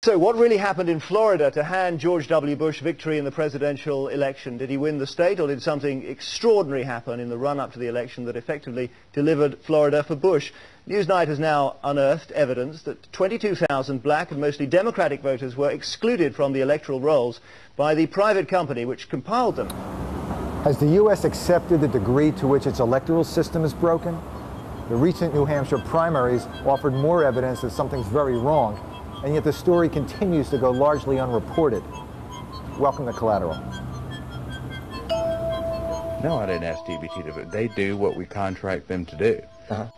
So what really happened in Florida to hand George W. Bush victory in the presidential election? Did he win the state, or did something extraordinary happen in the run-up to the election that effectively delivered Florida for Bush? Newsnight has now unearthed evidence that 22,000 black and mostly Democratic voters were excluded from the electoral rolls by the private company which compiled them. Has the U.S. accepted the degree to which its electoral system is broken? The recent New Hampshire primaries offered more evidence that something's very wrong, and yet the story continues to go largely unreported. Welcome to Collateral. No, I didn't ask DBT to vote. They do what we contract them to do.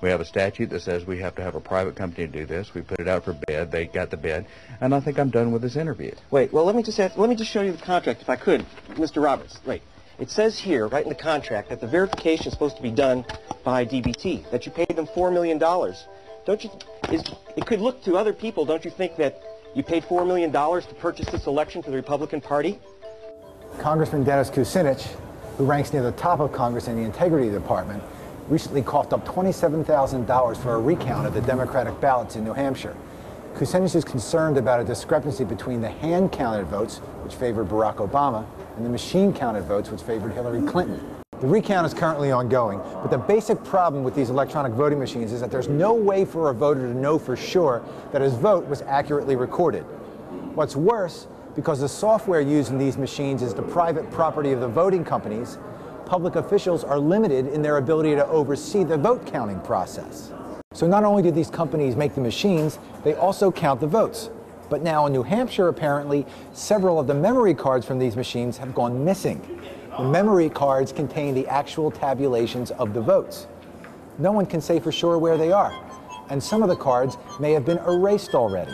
We have a statute that says we have to have a private company to do this. We put it out for bid. They got the bid, and I think I'm done with this interview. Wait, well, let me just show you the contract, if I could, Mr. Roberts. Wait. It says here, right in the contract, that the verification is supposed to be done by DBT, that you paid them $4 million. Don't you, it could look to other people, don't you think, that you paid $4 million to purchase this election for the Republican Party? Congressman Dennis Kucinich, who ranks near the top of Congress in the Integrity Department, recently coughed up $27,000 for a recount of the Democratic ballots in New Hampshire. Kucinich is concerned about a discrepancy between the hand-counted votes, which favored Barack Obama, and the machine-counted votes, which favored Hillary Clinton. The recount is currently ongoing, but the basic problem with these electronic voting machines is that there's no way for a voter to know for sure that his vote was accurately recorded. What's worse, because the software used in these machines is the private property of the voting companies, public officials are limited in their ability to oversee the vote counting process. So not only do these companies make the machines, they also count the votes. But now in New Hampshire, apparently, several of the memory cards from these machines have gone missing. The memory cards contain the actual tabulations of the votes. No one can say for sure where they are, and some of the cards may have been erased already.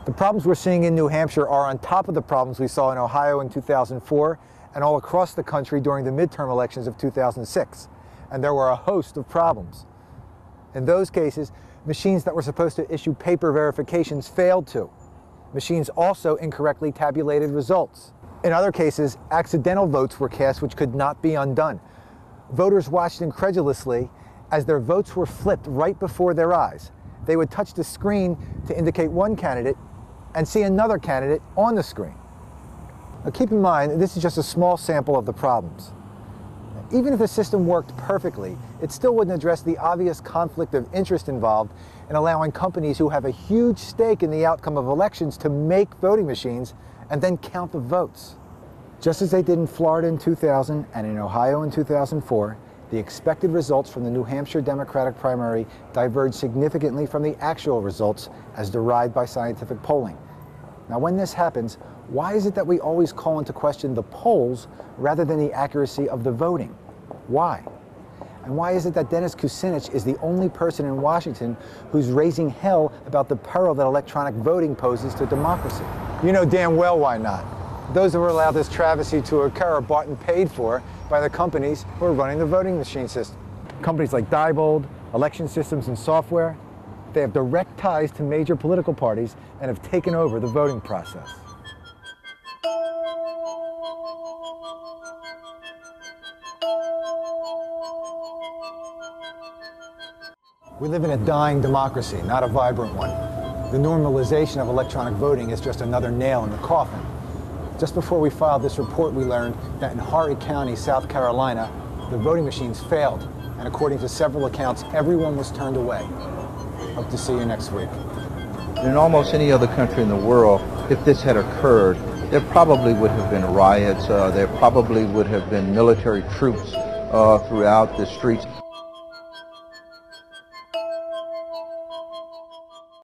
The problems we're seeing in New Hampshire are on top of the problems we saw in Ohio in 2004 and all across the country during the midterm elections of 2006. And there were a host of problems. In those cases, machines that were supposed to issue paper verifications failed to. Machines also incorrectly tabulated results. In other cases, accidental votes were cast which could not be undone. Voters watched incredulously as their votes were flipped right before their eyes. They would touch the screen to indicate one candidate and see another candidate on the screen. Now keep in mind, this is just a small sample of the problems. Even if the system worked perfectly, it still wouldn't address the obvious conflict of interest involved in allowing companies who have a huge stake in the outcome of elections to make voting machines and then count the votes. Just as they did in Florida in 2000 and in Ohio in 2004, the expected results from the New Hampshire Democratic primary diverged significantly from the actual results as derived by scientific polling. Now, when this happens, why is it that we always call into question the polls rather than the accuracy of the voting? Why? And why is it that Dennis Kucinich is the only person in Washington who's raising hell about the peril that electronic voting poses to democracy? You know damn well why not. Those who allowed this travesty to occur are bought and paid for by the companies who are running the voting machine system. Companies like Diebold, Election Systems and Software, they have direct ties to major political parties and have taken over the voting process. We live in a dying democracy, not a vibrant one. The normalization of electronic voting is just another nail in the coffin. Just before we filed this report, we learned that in Horry County, South Carolina, the voting machines failed, and according to several accounts, everyone was turned away. Hope to see you next week. In almost any other country in the world, if this had occurred, there probably would have been riots, there probably would have been military troops throughout the streets.